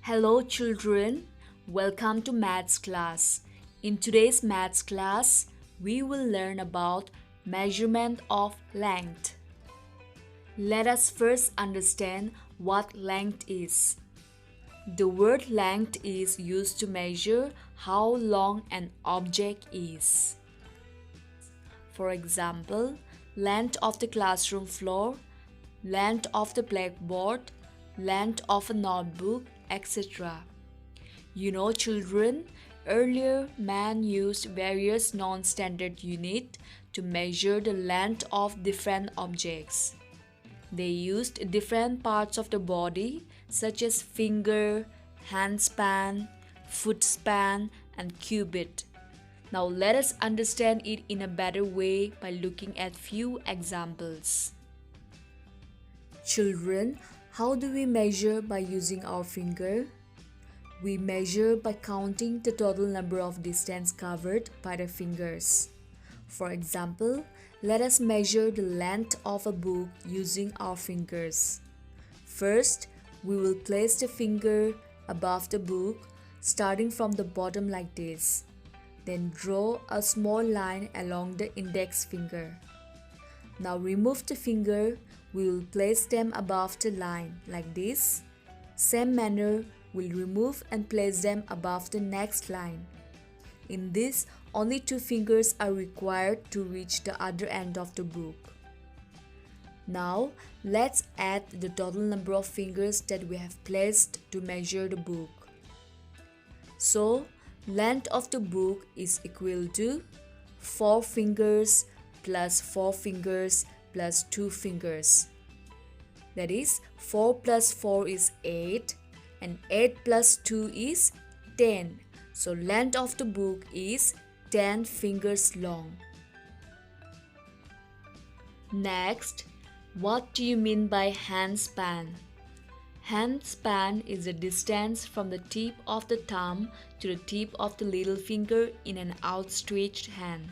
Hello children, welcome to maths class. In today's maths class, we will learn about measurement of length. Let us first understand what length is. The word length is used to measure how long an object is. For example, length of the classroom floor, length of the blackboard, length of a notebook, etc. You know, children, earlier man used various non-standard units to measure the length of different objects. They used different parts of the body such as finger, hand span, foot span, and cubit. Now let us understand it in a better way by looking at few examples. Children, how do we measure by using our finger? We measure by counting the total number of distance covered by the fingers. For example, let us measure the length of a book using our fingers. First, we will place the finger above the book, starting from the bottom like this. Then draw a small line along the index finger. Now remove the finger, we will place them above the line like this. Same manner, we'll remove and place them above the next line. In this, only 2 fingers are required to reach the other end of the book. Now, let's add the total number of fingers that we have placed to measure the book. So, length of the book is equal to 4 fingers plus 4 fingers plus 2 fingers. That is, 4 plus 4 is 8 and 8 plus 2 is 10. So, length of the book is 10 fingers long. Next, what do you mean by hand span? Hand span is the distance from the tip of the thumb to the tip of the little finger in an outstretched hand.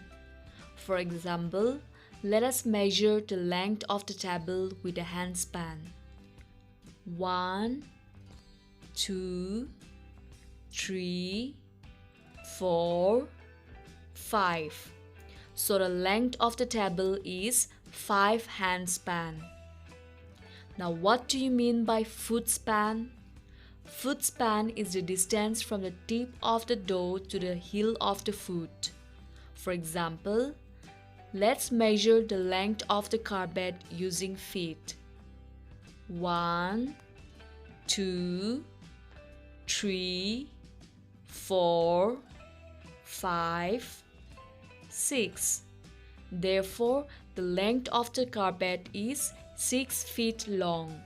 For example, let us measure the length of the table with a hand span. 1, 2, 3, 4, 5. So the length of the table is 5 hand span. Now what do you mean by foot span? Foot span is the distance from the tip of the toe to the heel of the foot. For example, let's measure the length of the carpet using feet. 1, 2, 3, 4, 5, 6. Therefore, the length of the carpet is 6 feet long.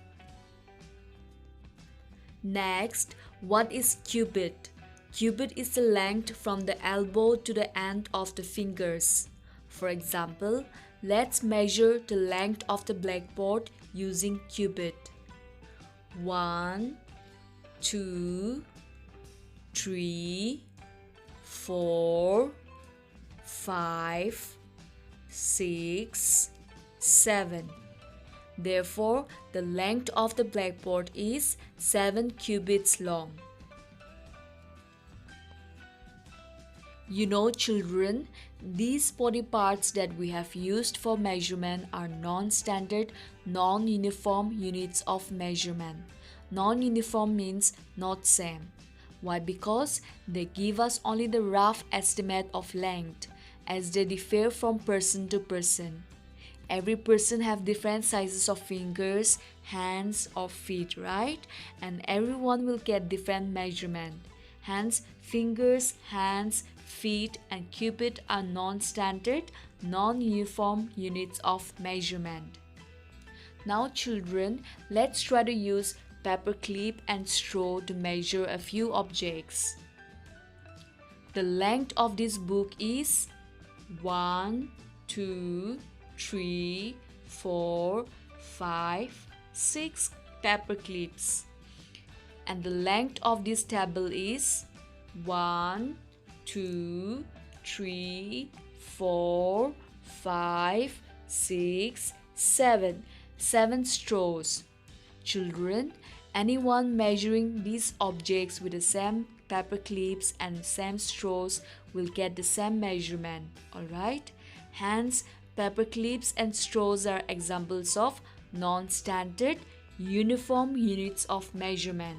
Next, what is cubit? Cubit is the length from the elbow to the end of the fingers. For example, let's measure the length of the blackboard using cubit. 1, 2, 3, 4, 5, 6, 7. Therefore, the length of the blackboard is 7 cubits long. You know, children, these body parts that we have used for measurement are non-standard, non-uniform units of measurement. Non-uniform means not same. Why? Because they give us only the rough estimate of length, as they differ from person to person. Every person have different sizes of fingers, hands or feet, right? And everyone will get different measurement. Hence, fingers, hands, feet and cubit are non-standard, non-uniform units of measurement. Now children, let's try to use paper clip and straw to measure a few objects. The length of this book is 1, 2, 3, 4, 5, 6 paper clips. And the length of this table is 1, 2, 3, 4, 5, 6, 7. 7 straws. Children, Anyone measuring these objects with the same paper clips and same straws will get the same measurement, alright? Hence, paper clips and straws are examples of non-standard uniform units of measurement.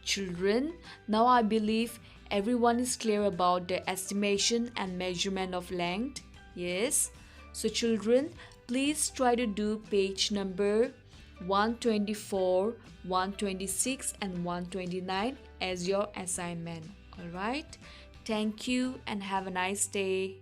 Children, now I believe everyone is clear about the estimation and measurement of length. Yes? So children, please try to do page number 124, 126 and 129 as your assignment. Alright? Thank you and have a nice day.